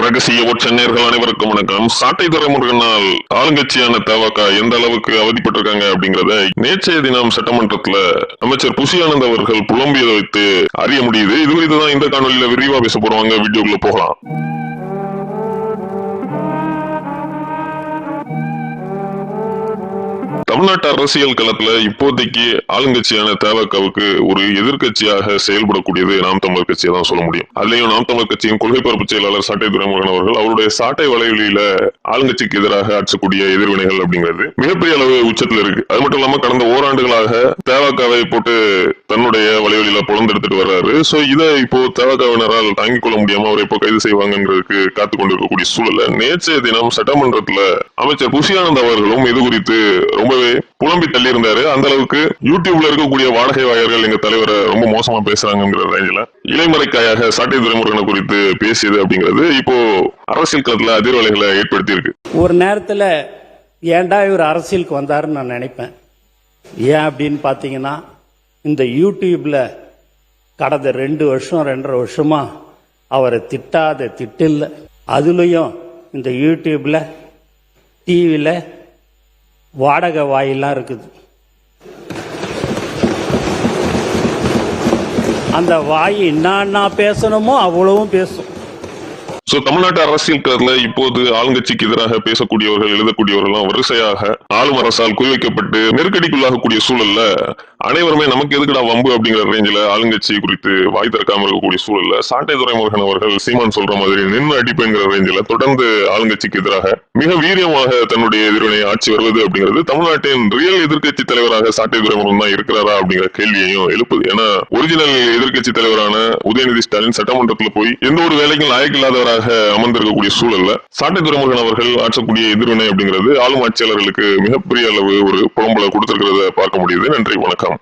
ரகசிய சென்னையர்கள் அனைவருக்கும் வணக்கம். சாட்டை துரைமுருகனால் ஆளுங்கட்சியான தவக எந்த அளவுக்கு அவதிப்பட்டிருக்காங்க அப்படிங்கறத நேற்றைய தினம் சட்டமன்றத்துல அமைச்சர் புசி ஆனந்த் அவர்கள் புலம்பியதை வைத்து அறிய முடியுது. இது குறித்துதான் இந்த காணொலியில விரிவா பேச போறாங்க. வீடியோக்குள்ள போகலாம். தமிழ்நாட்டு அரசியல் களத்துல இப்போதைக்கு ஆளுங்கட்சியான தவகவுக்கு ஒரு எதிர்கட்சியாக செயல்படக்கூடியது நாம் தமிழர் கட்சியை தான் சொல்ல முடியும். அதுலயும் நாம் தமிழர் கட்சியின் கொள்கை பரப்பு செயலாளர் சாட்டை துரைமுருகன் அவர்கள் அவருடைய சாட்டை வலைவலியில ஆளுங்கட்சிக்கு எதிராக ஆற்றக்கூடிய எதிர்வினைகள் அப்படிங்கிறது மிகப்பெரிய அளவு உச்சத்துல இருக்கு. அது மட்டும் இல்லாம கடந்த ஓராண்டுகளாக தவகவை போட்டு தன்னுடைய வலைவலியில புலந்தெடுத்துட்டு வர்றாரு. சோ இதை இப்போ தவகவினரால் தாங்கிக் கொள்ள முடியாம அவரை இப்போ கைது செய்வாங்கிறதுக்கு காத்து கொண்டிருக்கக்கூடிய சூழல்ல நேற்றைய தினம் சட்டமன்றத்துல அமைச்சர் புசி ஆனந்த் அவர்களும் இது குறித்து ரொம்பவே புலம்பி தள்ளி இருந்தாரு. அந்த அளவுக்கு யூடியூப்ல இருக்கக்கூடிய வாடகை வாயர்கள் எங்க தலைவரை ரொம்ப மோசமா பேசுறாங்கிற ரேஞ்சில இலைமறைக்காயாக சாட்டை துரைமுருகனை குறித்து பேசியது அப்படிங்கிறது இப்போ அரசியல் களத்துல அதிர்வலைகளை ஏற்படுத்தி இருக்கு. ஒரு நேரத்துல ஏன்டா இவர் அரசியலுக்கு வந்தாருன்னு நான் நினைப்பேன். ஏன் அப்படின்னு பாத்தீங்கன்னா, இந்த யூடியூப்ல கடந்த 2 வருஷம் 2.5 வருஷமா அவரை திட்டாத திட்டில்ல. அதுலயும் இந்த யூடியூப்ல டிவில வாடகை வாயிலாம் இருக்குது. அந்த வாய் என்ன பேசணுமோ அவ்வளவும் பேசும். தமிழ்நாட்டு அரசியல் களத்துல இப்போது ஆளுங்கட்சிக்கு எதிராக பேசக்கூடியவர்கள் எழுதக்கூடியவர்கள் வரிசையாக ஆளும் அரசால் குறிவைக்கப்பட்டு நெருக்கடிக்குள்ளாகக்கூடிய சூழல்ல அனைவருமே நமக்கு எதுக்குடா வம்பு அப்படிங்கிற ரேஞ்சில ஆளுங்கட்சி குறித்து வாய் திறக்காம இருக்கக்கூடிய சூழல்ல சாட்டை துரைமுருகன் அவர்கள் சீமான் சொல்ற மாதிரி நின்று அடிப்புங்கிற ரேஞ்சில தொடர்ந்து ஆளுங்கட்சிக்கு எதிராக மிக வீரியமாக தன்னுடைய எதிர்வினை ஆட்சி வருவது அப்படிங்கிறது தமிழ்நாட்டின் ரியல் எதிர்கட்சி தலைவராக சாட்டை துரைமுருகன் தான் இருக்கிறாரா அப்படிங்கிற கேள்வியையும் எழுப்புது. ஏன்னா ஒரிஜினல் எதிர்கட்சி தலைவரான உதயநிதி ஸ்டாலின் சட்டமன்றத்தில் போய் எந்த ஒரு வேலைக்கும் லாயக்கில்லாதவராக அமர்ந்திருக்கக்கூடிய சூழல்ல சாட்டை துரைமுருகன் அவர்கள் ஆற்றக்கூடிய எதிர்வினை அப்படிங்கிறது ஆளும் ஆட்சியாளர்களுக்கு மிகப்பெரிய அளவு ஒரு புலம்பலை கொடுத்திருக்கிறத பார்க்க முடியுது. நன்றி, வணக்கம்.